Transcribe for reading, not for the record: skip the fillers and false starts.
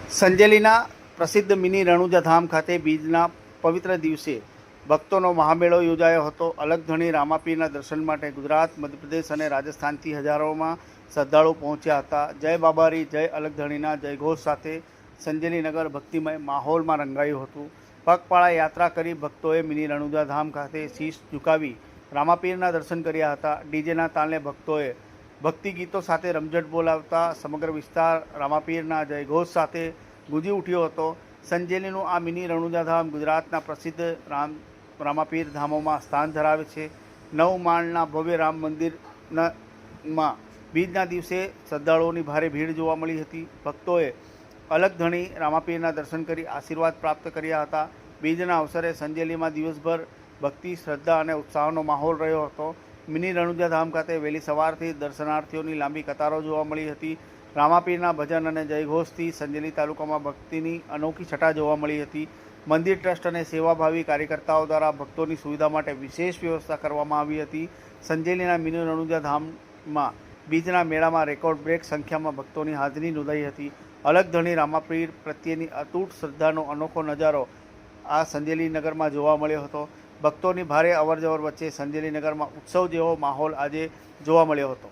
સંજેલીના પ્રસિદ્ધ મિની રણુજા ધામ ખાતે બીજના પવિત્ર દિવસે ભક્તોનો મહામેળો યોજાયો હતો. અલગધણી રામાપીરના દર્શન માટે ગુજરાત, મધ્યપ્રદેશ અને રાજસ્થાનથી હજારોમાં શ્રદ્ધાળુ પહોંચ્યા હતા. જય બાબારી, જય અલગધણીના જયઘોષ સાથે સંજેલી નગર ભક્તિમય માહોલમાં રંગાયું હતું. પગપાળા યાત્રા કરી ભક્તોએ મિની રણુજા ધામ ખાતે શીશ ઝુકાવી રામાપીરના દર્શન કર્યા હતા. ડીજેના તાલને ભક્તોએ ભક્તિ ગીતો સાથે રમઝટ બોલાવતા સમગ્ર વિસ્તાર રામાપીરના જયઘોષ સાથે ગુંજી ઉઠ્યો હતો. સંજેલીનું આ મિની રણુજા ધામ ગુજરાતના પ્રસિદ્ધ રામાપીર ધામોમાં સ્થાન ધરાવે છે. 9 માળના ભવ્ય રામ મંદિરમાં બીજના દિવસે શ્રદ્ધાળુઓની ભારે ભીડ જોવા મળી હતી. ભક્તોએ અલગધણી રામાપીરના દર્શન કરી આશીર્વાદ પ્રાપ્ત કર્યા હતા. બીજના અવસરે સંજેલીમાં દિવસભર ભક્તિ, શ્રદ્ધા અને ઉત્સાહનો માહોલ રહ્યો હતો. મિની રણુજા ધામ ખાતે વહેલી સવારથી દર્શનાર્થીઓની લાંબી કતારો જોવા મળી હતી. રામાપીરના ભજન અને જયઘોષથી સંજેલી તાલુકામાં ભક્તિની અનોખી છટા જોવા મળી હતી. મંદિર ટ્રસ્ટ અને સેવાભાવી કાર્યકર્તાઓ દ્વારા ભક્તોની સુવિધા માટે વિશેષ વ્યવસ્થા કરવામાં આવી હતી. સંજેલીના મિની રણુજા ધામમાં બીજના મેળામાં રેકોર્ડ બ્રેક સંખ્યામાં ભક્તોની હાજરી નોંધાઈ હતી. અલગધણી રામાપીર પ્રત્યેની અતૂટ શ્રદ્ધાનો અનોખો નજારો આ સંજેલી નગરમાં જોવા મળ્યો હતો. ભક્તોની ભારે અવરજવર વચ્ચે સંજેલી નગરમાં ઉત્સવ જેવો માહોલ આજે જોવા મળ્યો હતો.